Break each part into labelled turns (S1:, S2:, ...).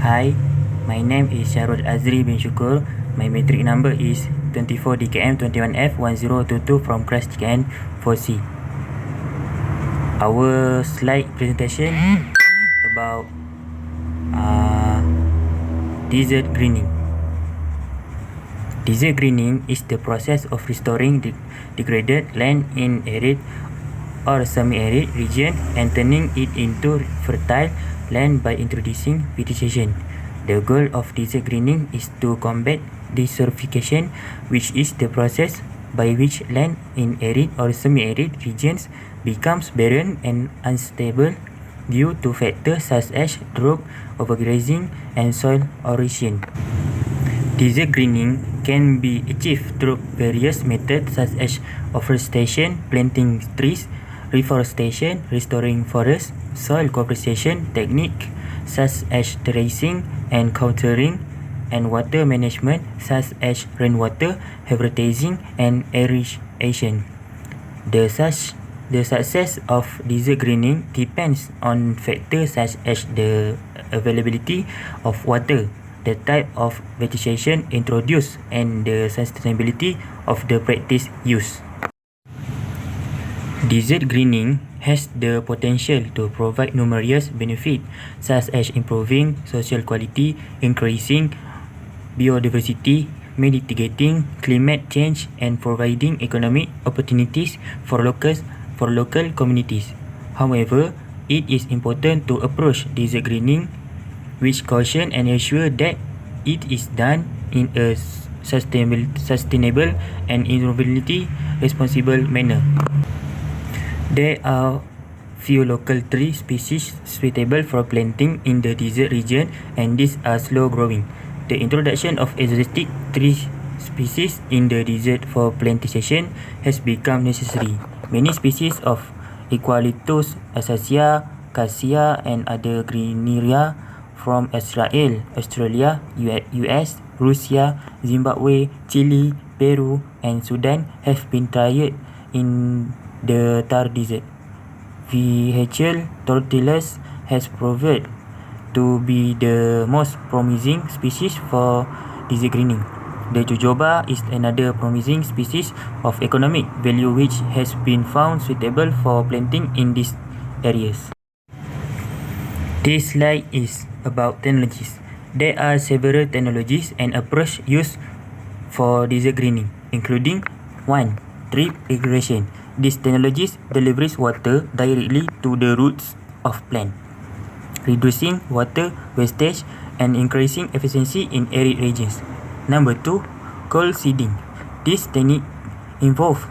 S1: Hi, my name is Syarul Azri bin Syukur. My metric number is 24 DKM 21F 1022 from class GKN 4C. Our slide presentation about desert greening. Desert greening is the process of restoring degraded land in arid or semi-arid region and turning it into fertile land by introducing vegetation. The goal of desert greening is to combat desertification, which is the process by which land in arid or semi-arid regions becomes barren and unstable due to factors such as drought, overgrazing, and soil erosion. Desert greening can be achieved through various methods such as afforestation, planting trees, reforestation, restoring forests, soil compensation technique such as terracing and countering, and water management such as rainwater harvesting and irrigation. The success of desert greening depends on factors such as the availability of water, the type of vegetation introduced, and the sustainability of the practice used. Desert greening has the potential to provide numerous benefits such as improving social quality, increasing biodiversity, mitigating climate change, and providing economic opportunities for local communities. However, it is important to approach desert greening with caution and ensure that it is done in a sustainable and environmentally responsible manner. There are few local tree species suitable for planting in the desert region, and these are slow growing. The introduction of exotic tree species in the desert for plantation has become necessary. Many species of Eucalyptus, Acacia, Cassia, and other greeneria from Israel, Australia, US, Russia, Zimbabwe, Chile, Peru, and Sudan have been tried in the Thar Desert. VHL tortillas has proved to be the most promising species for desert greening. The jojoba is another promising species of economic value which has been found suitable for planting in these areas. This slide is about technologies. There are several technologies and approaches used for desert greening, including 1. Drip irrigation. This technology delivers water directly to the roots of plants, reducing water wastage and increasing efficiency in arid regions. Number 2. Cold seeding. This technique involves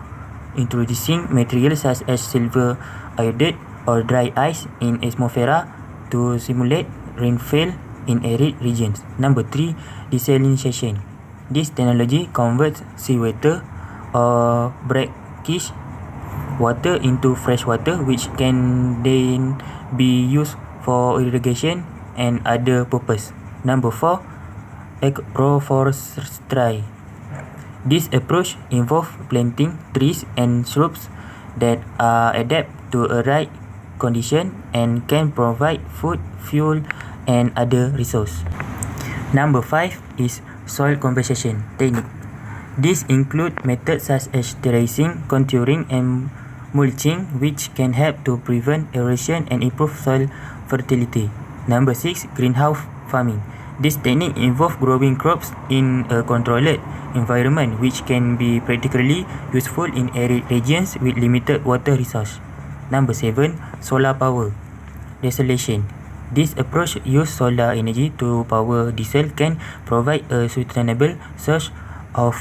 S1: introducing materials such as silver iodide or dry ice in atmosphere to simulate rainfall in arid regions. Number 3. Desalination. This technology converts seawater or brackish water into fresh water, which can then be used for irrigation and other purposes. Number 4. Agroforestry. This approach involves planting trees and shrubs that are adapt to a right condition and can provide food, fuel, and other resources. Number 5 is soil compensation technique. This includes methods such as terracing, contouring, and mulching, which can help to prevent erosion and improve soil fertility. Number 6. Greenhouse farming. This technique involves growing crops in a controlled environment, which can be practically useful in arid regions with limited water resource. Number 7. Solar power. Desalination. This approach uses solar energy to power diesel can provide a sustainable source of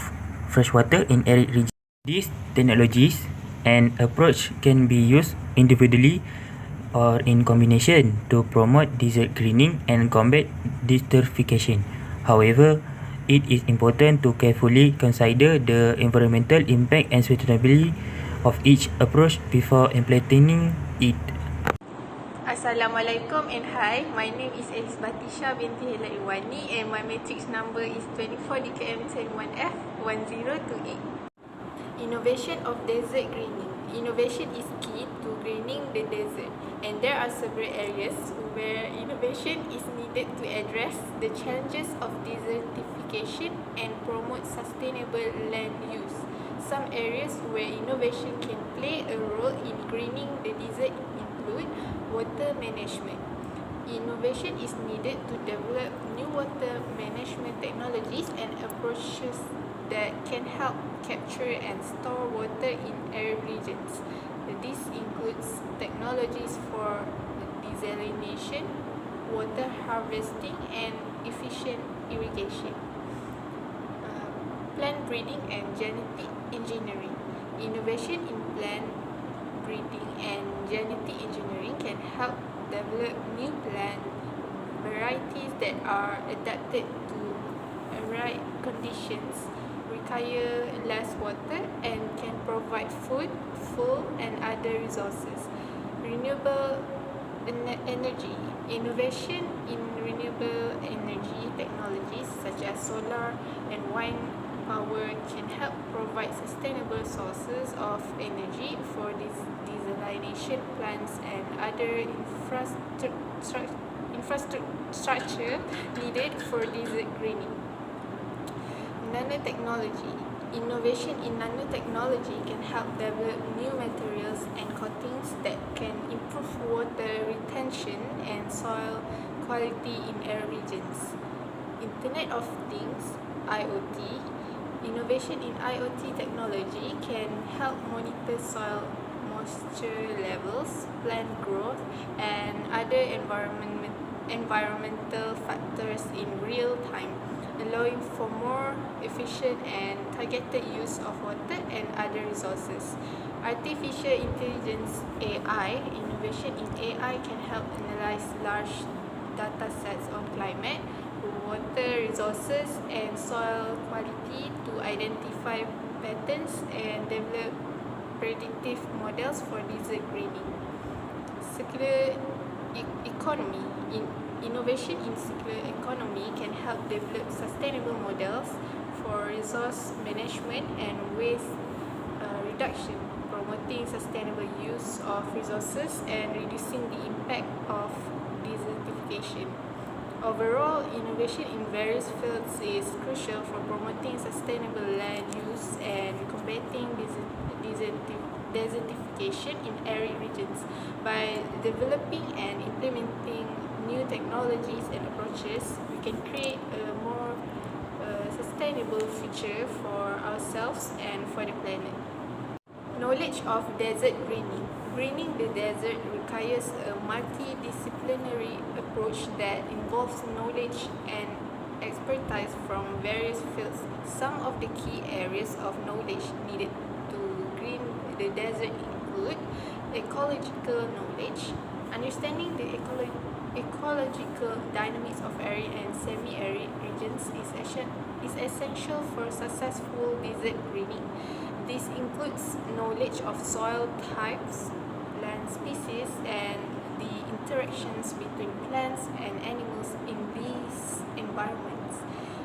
S1: fresh water in arid regions. These technologies and approach can be used individually or in combination to promote desert greening and combat desertification. However, it is important to carefully consider the environmental impact and sustainability of each approach before implementing it.
S2: Assalamualaikum and hi, my name is Elis Batisha binti Hela Iwani and my matrix number is 24 DKM 101F 1028. Innovation of desert greening. Innovation is key to greening the desert, and there are several areas where innovation is needed to address the challenges of desertification and promote sustainable land use. Some areas where innovation can play a role in greening the desert include water management. Innovation is needed to develop new water management technologies and approaches that can help capture and store water in arid regions. This includes technologies for desalination, water harvesting, and efficient irrigation. Plant breeding and genetic engineering. Innovation in plant breeding and genetic engineering can help develop new plant varieties that are adapted to arid conditions, require less water, and can provide food, fuel, and other resources. Renewable energy. Innovation in renewable energy technologies such as solar and wind power can help provide sustainable sources of energy for desalination plants and other infrastructure needed for desert greening. Nanotechnology. Innovation in nanotechnology can help develop new materials and coatings that can improve water retention and soil quality in arid regions. Internet of Things, IoT. Innovation in IoT technology can help monitor soil moisture levels, plant growth, and other environmental factors in real time, allowing for more efficient and targeted use of water and other resources. Artificial intelligence (AI). Innovation in AI can help analyze large data sets on climate, water resources, and soil quality to identify patterns and develop predictive models for desert greening. Circular economy. Innovation in circular economy can help develop sustainable models for resource management and waste reduction, promoting sustainable use of resources and reducing the impact of desertification. Overall, innovation in various fields is crucial for promoting sustainable land use and combating desertification in arid regions. By developing and implementing new technologies and approaches, we can create a more sustainable future for ourselves and for the planet. Knowledge of desert greening. Greening the desert requires a multidisciplinary approach that involves knowledge and expertise from various fields. Some of the key areas of knowledge needed to green the desert include ecological knowledge. Understanding the ecological dynamics of arid and semi-arid regions is essential for successful desert greening. This includes knowledge of soil types, plant species, and the interactions between plants and animals in these environments.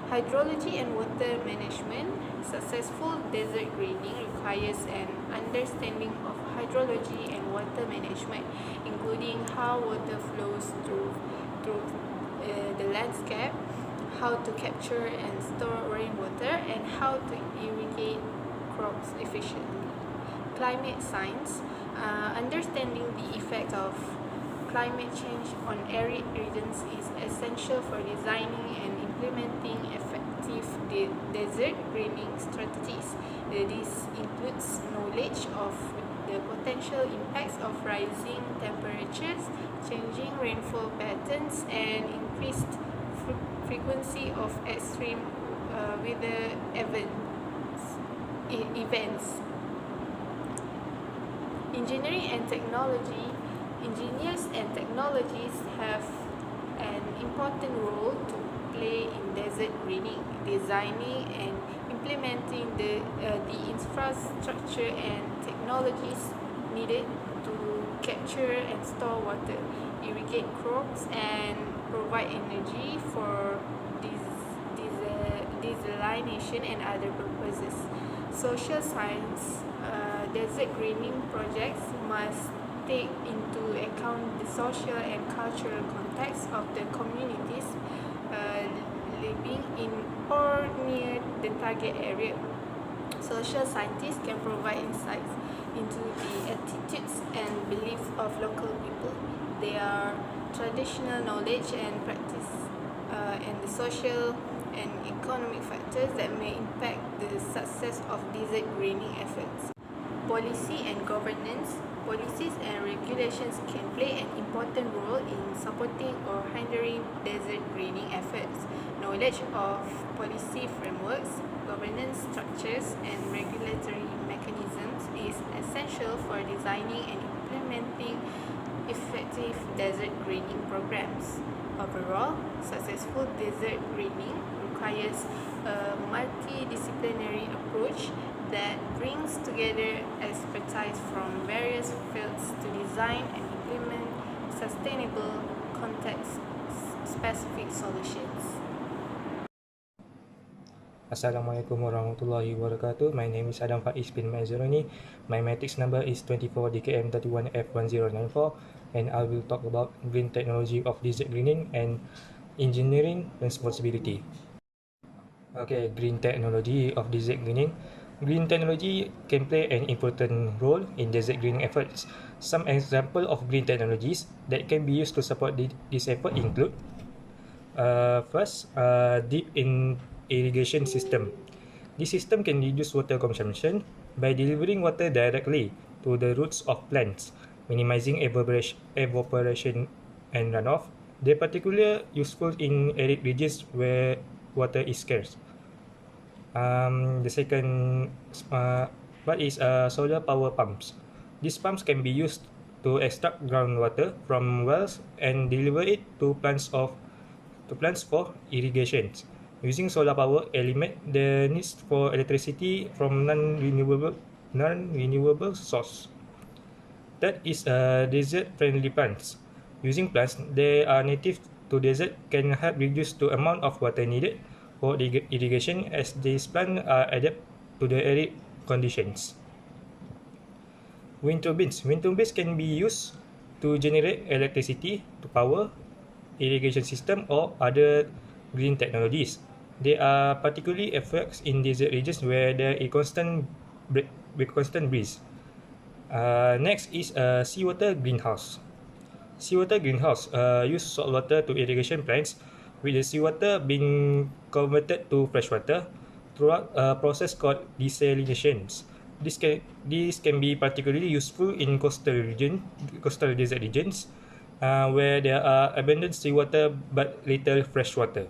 S2: Hydrology and water management. Successful desert greening requires an understanding of hydrology and water management, including how water flows through the landscape, how to capture and store rainwater, and how to irrigate crops efficiently. Climate science. Understanding the effect of climate change on arid regions is essential for designing and implementing effective desert greening strategies. This includes knowledge of the potential impacts of rising temperatures, changing rainfall patterns, and increased frequency of extreme weather events. Engineering and technology. Engineers and technologists have an important role to play in desert greening, designing and implementing the infrastructure and technologies needed to capture and store water, irrigate crops, and provide energy for desalination and other purposes. Social science. desert greening projects must take into account the social and cultural context of the communities living in or near the target area. Social scientists can provide insights into the attitudes and beliefs of local people, their traditional knowledge and practice, and the social and economic factors that may impact the success of desert greening efforts. Policy and governance. Policies and regulations can play an important role in supporting or hindering desert greening efforts. Knowledge of policy frameworks, governance structures, and regulatory mechanisms is essential for designing and implementing effective desert greening programs. Overall, successful desert greening requires a multidisciplinary approach that brings together expertise from various fields to design and implement sustainable context-specific solutions.
S3: Assalamualaikum warahmatullahi wabarakatuh. My name is Adam Faiz bin Mazeroni. My matrix number is 24DKM31F1094 and I will talk about green technology of desert greening and engineering responsibility. Okay, green technology of desert greening. Green technology can play an important role in desert greening efforts. Some examples of green technologies that can be used to support this effort include first, deep irrigation system. This system can reduce water consumption by delivering water directly to the roots of plants, minimizing evaporation and runoff. They are particularly useful in arid regions where water is scarce. The second part is solar power pumps. These pumps can be used to extract groundwater from wells and deliver it to plants for irrigation. Using solar power eliminate the needs for electricity from non-renewable source. That is desert-friendly plants. Using plants that are native to desert can help reduce the amount of water needed for irrigation as these plants are adapt to the arid conditions. Wind turbines. Wind turbines can be used to generate electricity to power irrigation system or other green technologies. They are particularly effective in desert regions where there is constant breeze. Next is seawater greenhouse. Seawater greenhouse use saltwater to irrigation plants, with the seawater being converted to freshwater throughout a process called desalination. This can be particularly useful in coastal desert regions, where there are abundant seawater but little freshwater.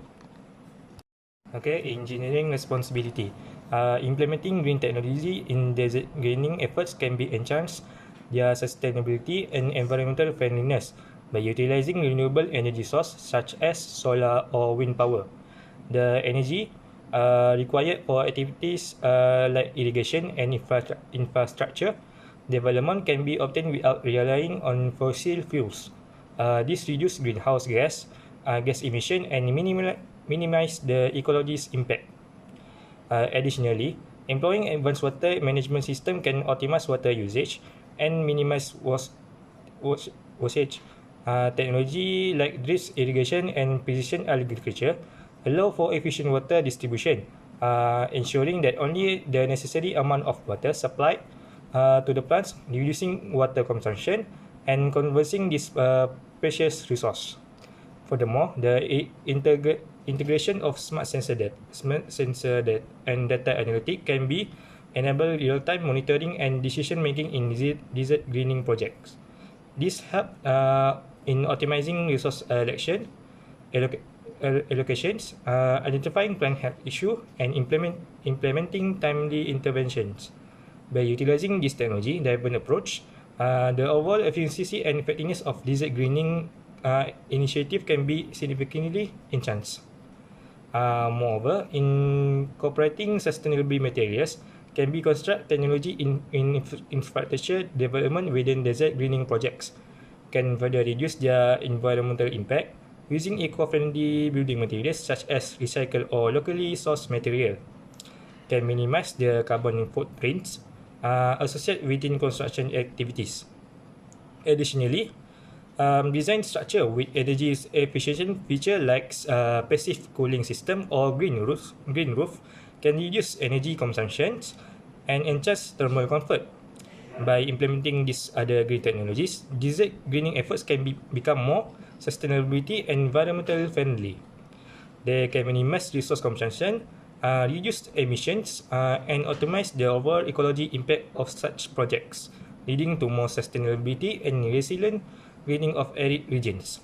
S3: Okay, engineering responsibility. Implementing green technology in desert greening efforts can be enhanced their sustainability and environmental friendliness by utilizing renewable energy sources such as solar or wind power. The energy required for activities like irrigation and infrastructure development can be obtained without relying on fossil fuels. This reduces greenhouse gas emission and minimize the ecology's impact. Additionally, employing advanced water management system can optimize water usage and minimize wastage. Technology like drip irrigation and precision agriculture allow for efficient water distribution, ensuring that only the necessary amount of water supplied to the plants, reducing water consumption and conserving this precious resource. Furthermore, the integration of smart sensor data and data analytics can be enable real-time monitoring and decision-making in desert greening projects. This help in optimizing resource allocations, identifying plant health issue, and implementing timely interventions. By utilizing this technology-driven approach, the overall efficiency and effectiveness of desert greening initiative can be significantly enhanced. Moreover, incorporating sustainable materials can be construct technology in infrastructure development within desert greening projects, can further reduce their environmental impact using eco-friendly building materials such as recycled or locally sourced material, can minimize their carbon footprints, associated within construction activities. Additionally, design structure with energy efficient feature like passive cooling system or green roof can reduce energy consumptions and enhance thermal comfort. By implementing these other green technologies, these greening efforts can become more sustainability and environmental friendly. They can minimize resource consumption, reduce emissions, and optimize the overall ecology impact of such projects, leading to more sustainability and resilient greening of arid regions.